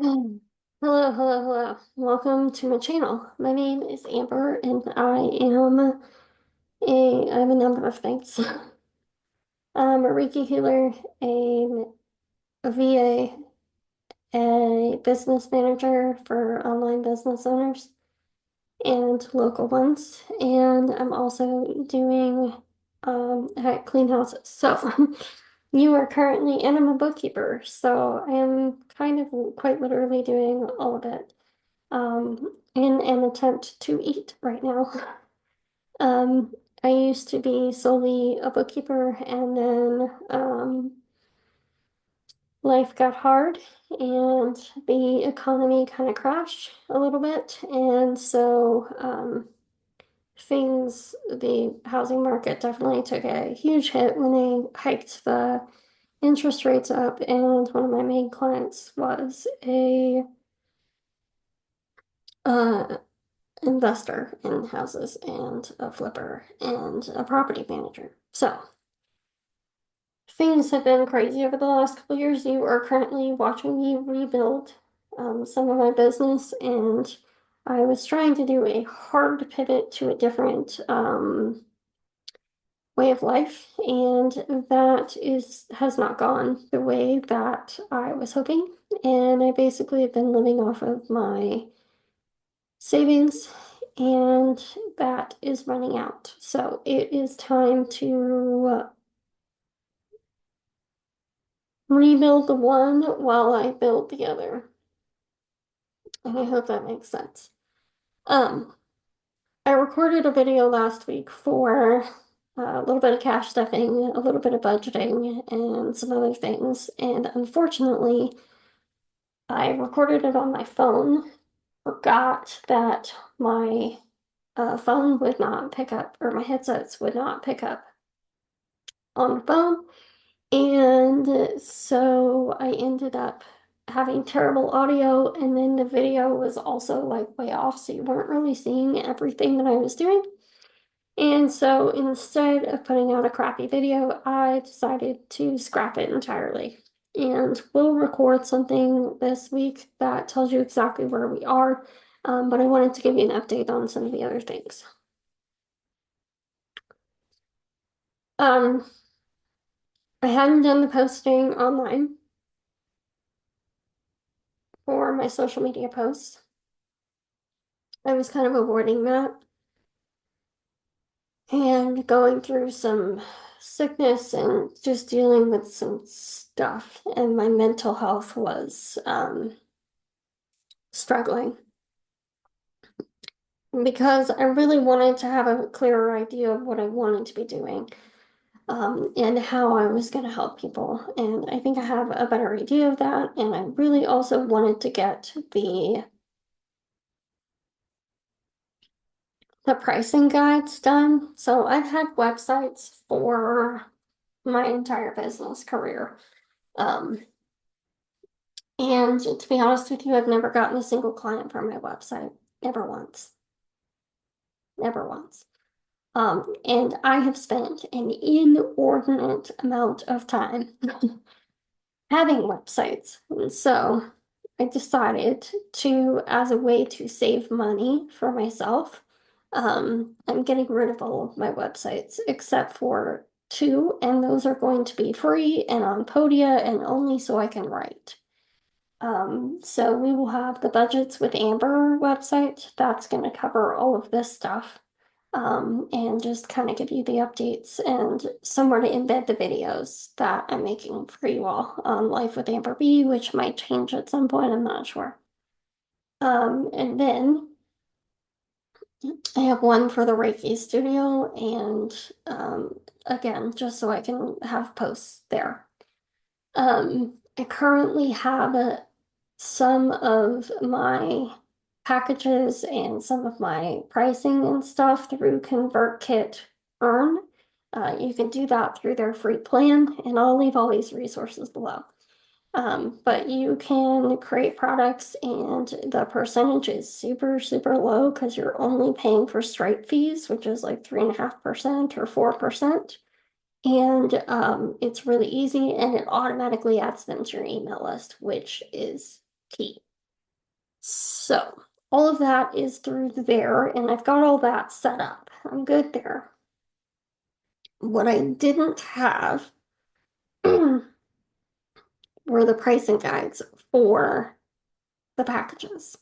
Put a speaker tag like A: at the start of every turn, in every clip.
A: Hello, hello. Welcome to my channel. My name is Amber and I have a number of things. I'm a Reiki healer, a VA, a business manager for online business owners and local ones. And I'm also doing clean houses. So you are currently, and I'm a bookkeeper, so I am kind of quite literally doing all of it. In an attempt to eat right now. Um, I used to be solely a bookkeeper, and then life got hard and the economy kind of crashed a little bit. And so the housing market definitely took a huge hit when they hiked the interest rates up. And one of my main clients was a uh, investor in houses and a flipper and a property manager. So things have been crazy over the last couple of years. You are currently watching me rebuild some of my business, and I was trying to do a hard pivot to a different way of life, and that has not gone the way that I was hoping. And I basically have been living off of my savings, and that is running out. So it is time to rebuild the one while I build the other. And I hope that makes sense. Um, I recorded a video last week for a little bit of cash stuffing, a little bit of budgeting, and some other things. And unfortunately, I recorded it on my phone, forgot that my phone would not pick up, or my headsets would not pick up on the phone. And so I ended up having terrible audio, and then the video was also like way off, so you weren't really seeing everything that I was doing. And so instead of putting out a crappy video, I decided to scrap it entirely. And we'll record something this week that tells you exactly where we are. But I wanted to give you an update on some of the other things. Um, I hadn't done the posting online for my social media posts. I was kind of avoiding that and going through some sickness and just dealing with some stuff, and my mental health was struggling because I really wanted to have a clearer idea of what I wanted to be doing, and how I was going to help people. And I think I have a better idea of that. And I really also wanted to get the pricing guides done. So I've had websites for my entire business career. Um, and to be honest with you, I've never gotten a single client from my website. Never once. Never once. And I have spent an inordinate amount of time having websites. And so I decided to, as a way to save money for myself, I'm getting rid of all of my websites except for two, and those are going to be free and on Podia and only so I can write. So we will have the Budgets with Amber website. That's going to cover all of this stuff. And just kind of give you the updates and somewhere to embed the videos that I'm making for you all on Life with Amber B, which might change at some point, I'm not sure. And then I have one for the Reiki studio, and again, just so I can have posts there. I currently have some of my packages and some of my pricing and stuff through ConvertKit Earn. You can do that through their free plan, and I'll leave all these resources below. But you can create products, and the percentage is super, super low because you're only paying for Stripe fees, which is like 3.5% or 4%. And it's really easy, and it automatically adds them to your email list, which is key. So all of that is through there, and I've got all that set up. I'm good there. What I didn't have were the pricing guides for the packages.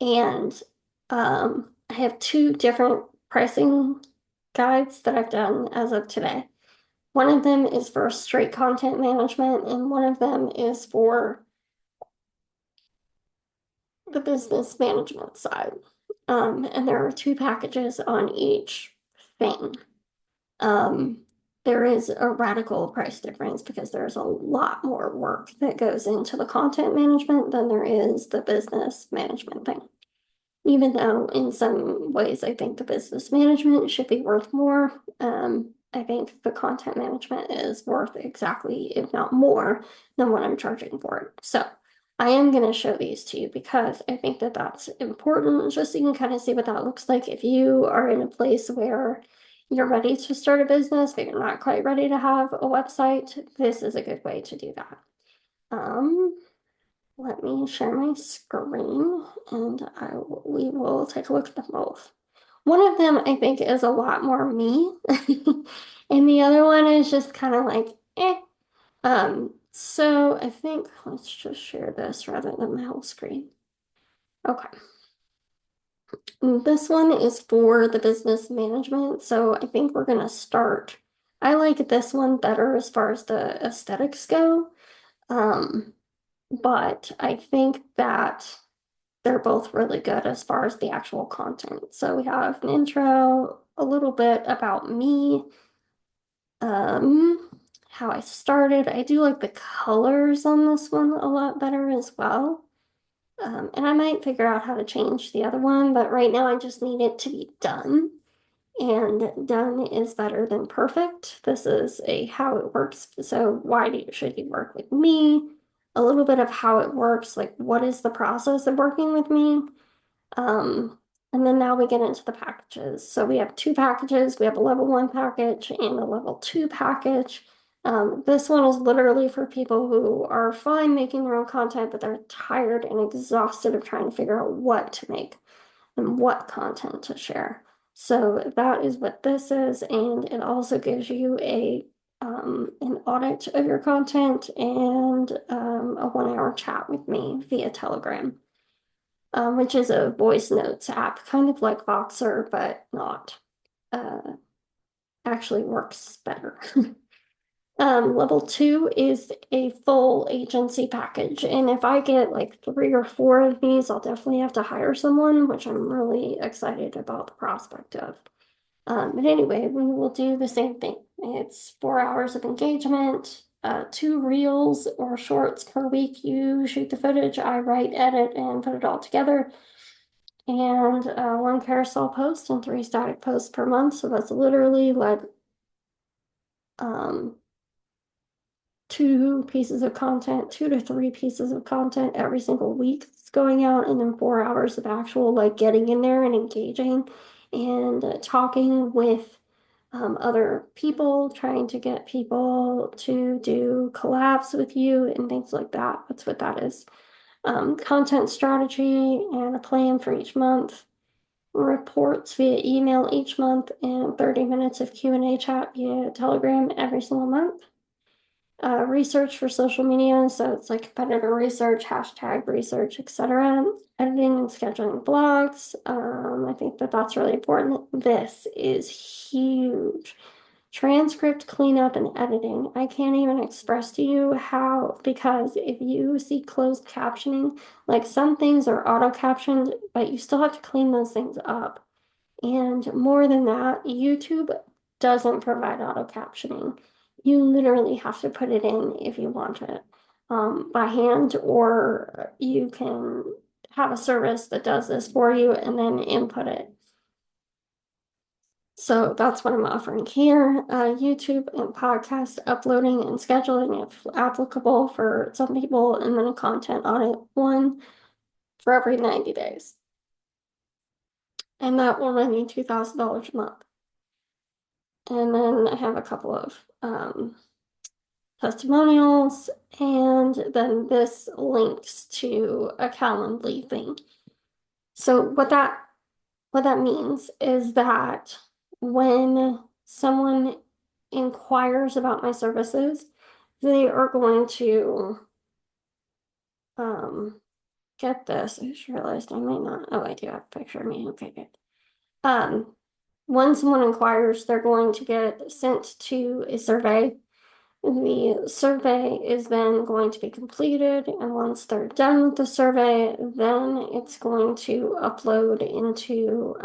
A: And I have two different pricing guides that I've done as of today. One of them is for straight content management, and one of them is for the business management side. And there are two packages on each thing. Um, there is a radical price difference because there's a lot more work that goes into the content management than there is the business management thing. Even though in some ways I think the business management should be worth more, I think the content management is worth exactly, if not more, than what I'm charging for it. So I am going to show these to you because I think that that's important, just so you can kind of see what that looks like if you are in a place where you're ready to start a business, but you're not quite ready to have a website. This is a good way to do that. Um, Let me share my screen and we will take a look at them both. One of them I think is a lot more me, and the other one is just kind of like, eh. So I think let's just share this rather than the whole screen. Okay. This one is for the business management, so I think we're gonna start. I like this one better as far as the aesthetics go. Um, but I think that they're both really good as far as the actual content. So we have an intro, a little bit about me, um, how I started. I do like the colors on this one a lot better as well. And I might figure out how to change the other one, but right now I just need it to be done. And done is better than perfect. This is a how it works. So should you work with me? A little bit of how it works, like what is the process of working with me? Um, and then now we get into the packages. So we have two packages. We have a level 1 package and a level 2 package. This one is literally for people who are fine making their own content, but they're tired and exhausted of trying to figure out what to make and what content to share. So that is what this is, and it also gives you an audit of your content and a 1 hour chat with me via Telegram, which is a voice notes app, kind of like Voxer, but not. Uh, Actually works better. Level 2 is a full agency package, and if I get like 3 or 4 of these, I'll definitely have to hire someone, which I'm really excited about the prospect of. But anyway, we will do the same thing. It's 4 hours of engagement, 2 reels or shorts per week. You shoot the footage, I write, edit, and put it all together. And 1 carousel post and 3 static posts per month. So that's literally like um, 2 pieces of content, 2 to 3 pieces of content every single week that's going out, and then 4 hours of actual like getting in there and engaging and talking with other people, trying to get people to do collabs with you and things like that. That's what that is. Content strategy and a plan for each month. Reports via email each month and 30 minutes of Q&A chat via Telegram every single month. Research for social media, so it's like competitor research, hashtag research, etc. Editing and scheduling blogs. I think that that's really important. This is huge. Transcript cleanup and editing. I can't even express to you how, because if you see closed captioning, like some things are auto captioned, but you still have to clean those things up. And more than that, YouTube doesn't provide auto captioning. You literally have to put it in if you want it by hand, or you can have a service that does this for you and then input it. So that's what I'm offering here. YouTube and podcast uploading and scheduling if applicable for some people, and then a content audit one for every 90 days. And that will run you $2,000 a month. And then I have a couple of testimonials, and then this links to a Calendly thing. So what that means is that when someone inquires about my services, they are going to get this. I just realized I might not. Oh, I do have a picture of me. Okay, good. Um, when someone inquires, they're going to get sent to a survey. The survey is then going to be completed, and once they're done with the survey, then it's going to upload into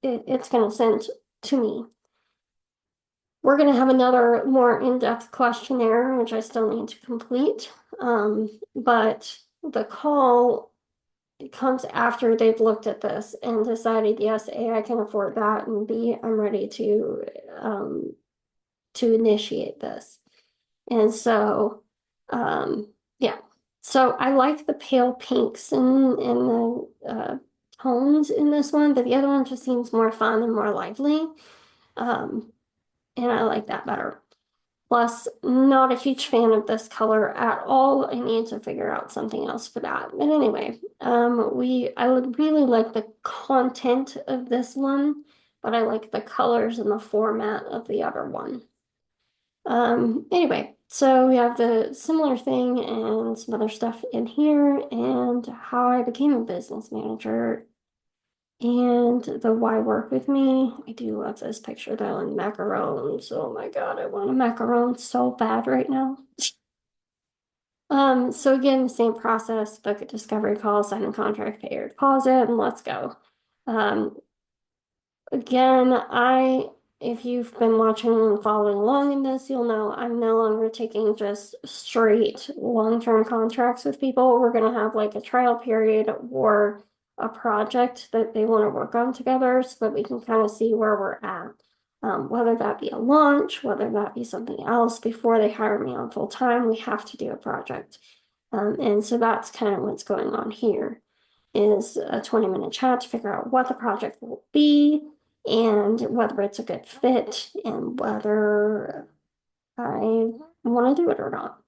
A: it's going to send to me. We're going to have another more in-depth questionnaire, which I still need to complete. But the call comes after they've looked at this and decided, yes, A, I can afford that, and B, I'm ready to initiate this. And so, yeah. So I like the pale pinks and the tones in this one, but the other one just seems more fun and more lively. Um, and I like that better. Plus, not a huge fan of this color at all. I need to figure out something else for that. But anyway, I would really like the content of this one, but I like the colors and the format of the other one. Anyway, so we have the similar thing and some other stuff in here and how I became a business manager and the why work with me. I do love this picture though, and macarons. Oh my God, I want a macaron so bad right now. So again, the same process, book a discovery call, sign a contract, pay your deposit, and let's go. Um, Again, if you've been watching and following along in this, you'll know I'm no longer taking just straight long-term contracts with people. We're going to have like a trial period or a project that they want to work on together so that we can kind of see where we're at. Whether that be a launch, whether that be something else, before they hire me on full time, we have to do a project. And so that's kind of what's going on here is a 20-minute chat to figure out what the project will be and whether it's a good fit and whether I want to do it or not.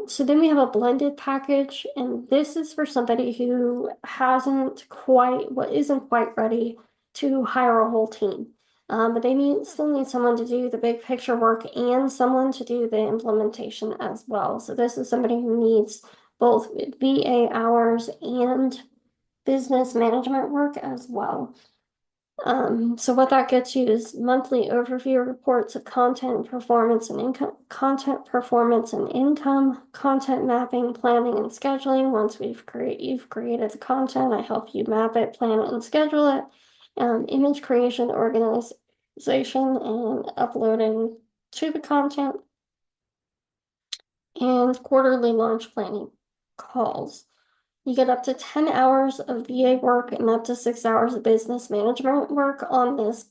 A: So then we have a blended package, and this is for somebody who isn't quite ready to hire a whole team. But they still need someone to do the big picture work and someone to do the implementation as well. So this is somebody who needs both VA hours and business management work as well. So what that gets you is monthly overview reports of content performance and income, content performance and income, content mapping, planning and scheduling. Once you've created the content, I help you map it, plan it, and schedule it. Image creation, organization, and uploading to the content, and quarterly launch planning calls. You get up to 10 hours of VA work and up to 6 hours of business management work on this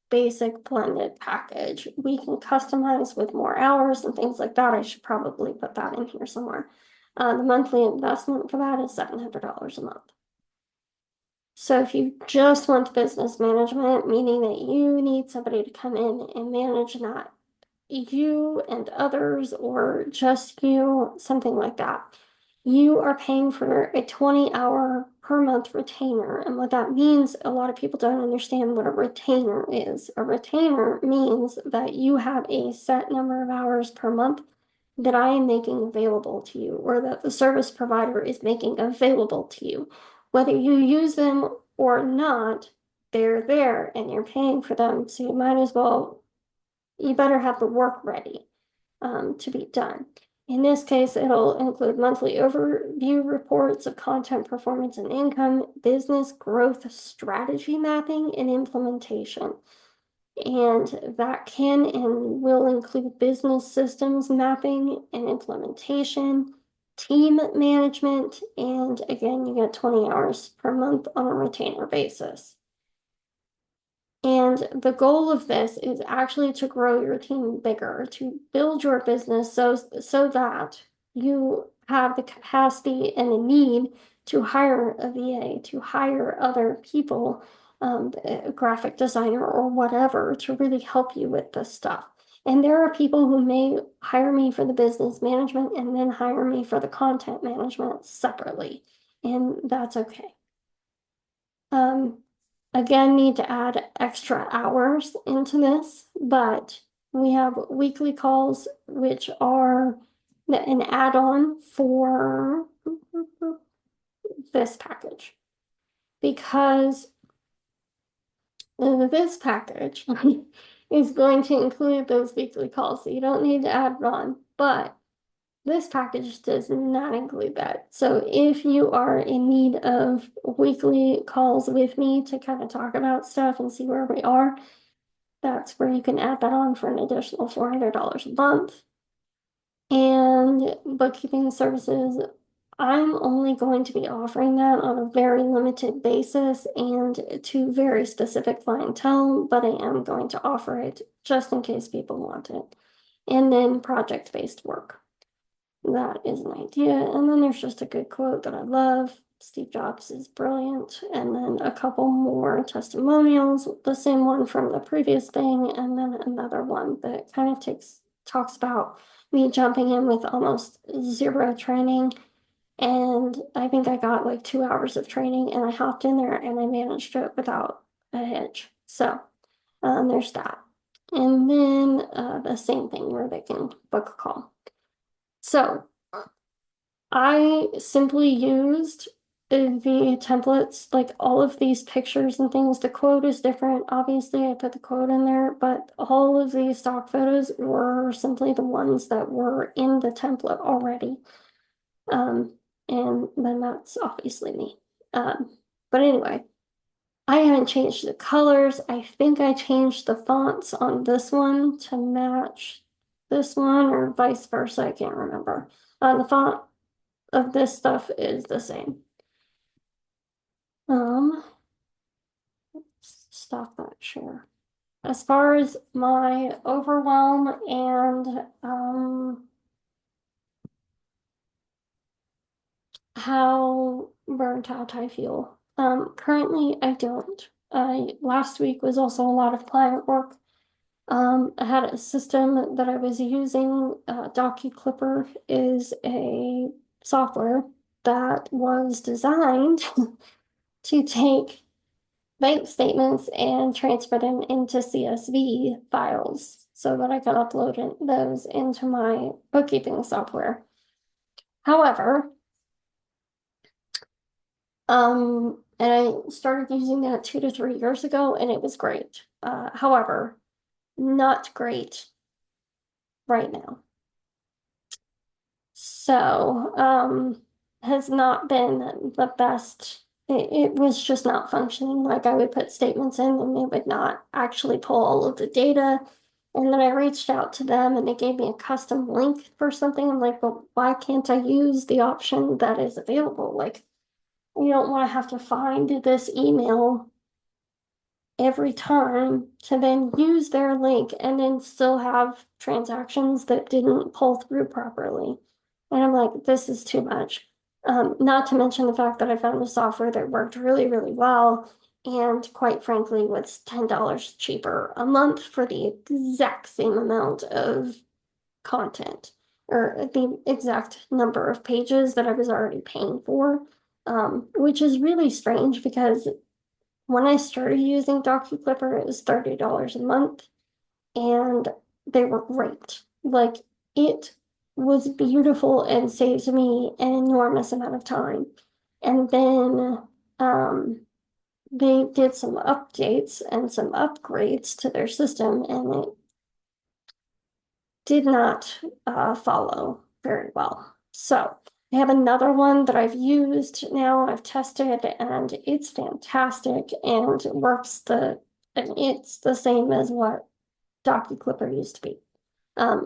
A: basic blended package. We can customize with more hours and things like that. I should probably put that in here somewhere. The monthly investment for that is $700 a month. So if you just want business management, meaning that you need somebody to come in and manage that, you and others, or just you, something like that, you are paying for a 20-hour per month retainer. And what that means, a lot of people don't understand what a retainer is. A retainer means that you have a set number of hours per month that I am making available to you, or that the service provider is making available to you. Whether you use them or not, they're there and you're paying for them. So you better have the work ready to be done. In this case, it'll include monthly overview reports of content performance and income, business growth strategy mapping, and implementation. And that can and will include business systems mapping and implementation, team management, and again, you get 20 hours per month on a retainer basis. And the goal of this is actually to grow your team bigger, to build your business so that you have the capacity and the need to hire a VA, to hire other people, a graphic designer or whatever, to really help you with this stuff. And there are people who may hire me for the business management and then hire me for the content management separately, and that's okay. Again, need to add extra hours into this, but we have weekly calls, which are an add-on for this package. Because this package is going to include those weekly calls, so you don't need to add it on, but this package does not include that. So if you are in need of weekly calls with me to kind of talk about stuff and see where we are, that's where you can add that on for an additional $400 a month. And bookkeeping services, I'm only going to be offering that on a very limited basis and to very specific clientele, but I am going to offer it just in case people want it. And then project-based work. That is an idea. And then there's just a good quote that I love. Steve Jobs is brilliant. And then a couple more testimonials, the same one from the previous thing, and then another one that kind of talks about me jumping in with almost zero training. And I think I got like 2 hours of training and I hopped in there and I managed it without a hitch. So there's that. And then the same thing where they can book a call. So I simply used the templates, like all of these pictures and things. The quote is different. Obviously, I put the quote in there, but all of these stock photos were simply the ones that were in the template already. And then that's obviously me. But anyway, I haven't changed the colors. I think I changed the fonts on this one to match this one or vice versa. I can't remember. The font of this stuff is the same. Stop that share. As far as my overwhelm and how burnt out I feel. Currently I don't. Last week was also a lot of client work. I had a system that I was using. DocuClipper is a software that was designed to take bank statements and transfer them into CSV files so that I could upload those into my bookkeeping software. However, and I started using that 2 to 3 years ago, and it was great. However, not great right now. So, has not been the best. It was just not functioning. Like I would put statements in and it would not actually pull all of the data. And then I reached out to them and they gave me a custom link for something. I'm like, well, why can't I use the option that is available? Like, you don't want to have to find this email every time to then use their link and then still have transactions that didn't pull through properly. And I'm like, this is too much. Not to mention the fact that I found a software that worked really, really well. And quite frankly, was $10 cheaper a month for the exact same amount of content or the exact number of pages that I was already paying for, which is really strange because when I started using DocuClipper, it was $30 a month and they were great. Like it was beautiful and saved me an enormous amount of time. And then they did some updates and some upgrades to their system, and it did not follow very well. So I have another one that I've used now, I've tested, and it's fantastic and and it's the same as what DocuClipper used to be.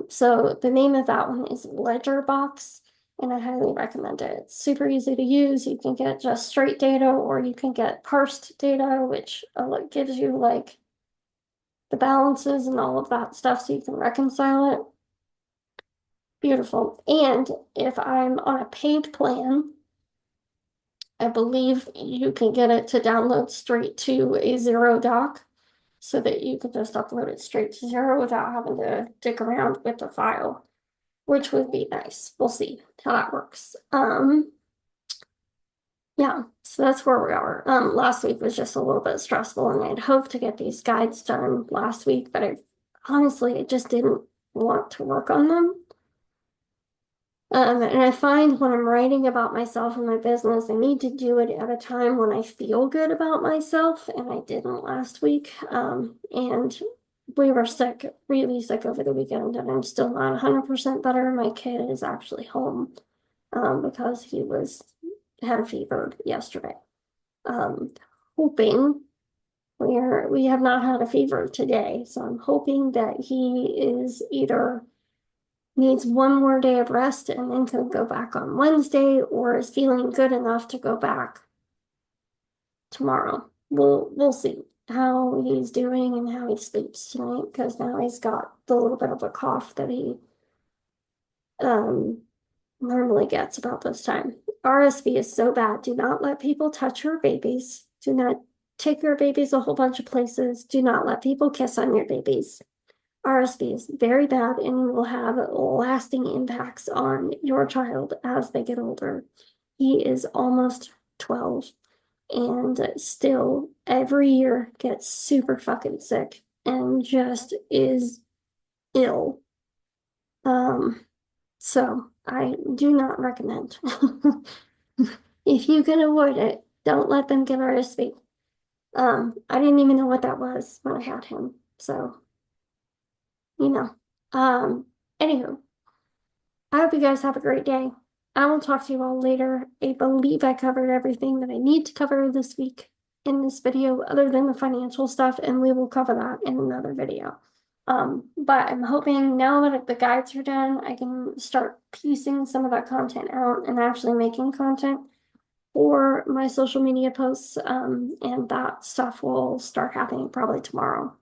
A: So the name of that one is Ledgerbox, and I highly recommend it. It's super easy to use. You can get just straight data, or you can get parsed data, which gives you like the balances and all of that stuff so you can reconcile it. Beautiful. And if I'm on a paid plan, I believe you can get it to download straight to a Zero doc. so that you could just upload it straight to Zero without having to dig around with the file, which would be nice. We'll see how that works. Yeah, so that's where we are. Last week was just a little bit stressful, and I'd hoped to get these guides done last week, but I just didn't want to work on them. And I find when I'm writing about myself and my business, I need to do it at a time when I feel good about myself, and I didn't last week. And we were sick, really sick over the weekend, and I'm still not 100% better. My kid is actually home because he had a fever yesterday. Um, hoping we have not had a fever today, so I'm hoping that he is either needs one more day of rest and then can go back on Wednesday, or is feeling good enough to go back tomorrow. We'll see how he's doing and how he sleeps tonight, because now he's got the little bit of a cough that he um normally gets about this time. RSV is so bad. Do not let people touch your babies. Do not take your babies a whole bunch of places. Do not let people kiss on your babies. RSV is very bad and will have lasting impacts on your child as they get older. He is almost 12 and still every year gets super fucking sick and just is ill. So I do not recommend. If you can avoid it, don't let them get RSV. I didn't even know what that was when I had him. So, you know. Anywho, I hope you guys have a great day. I will talk to you all later. I believe I covered everything that I need to cover this week in this video, other than the financial stuff, and we will cover that in another video. But I'm hoping now that the guides are done, I can start piecing some of that content out and actually making content for my social media posts. And that stuff will start happening probably tomorrow.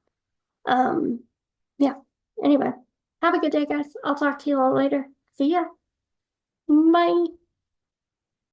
A: Yeah. Anyway, have a good day, guys. I'll talk to you all later. See ya. Bye.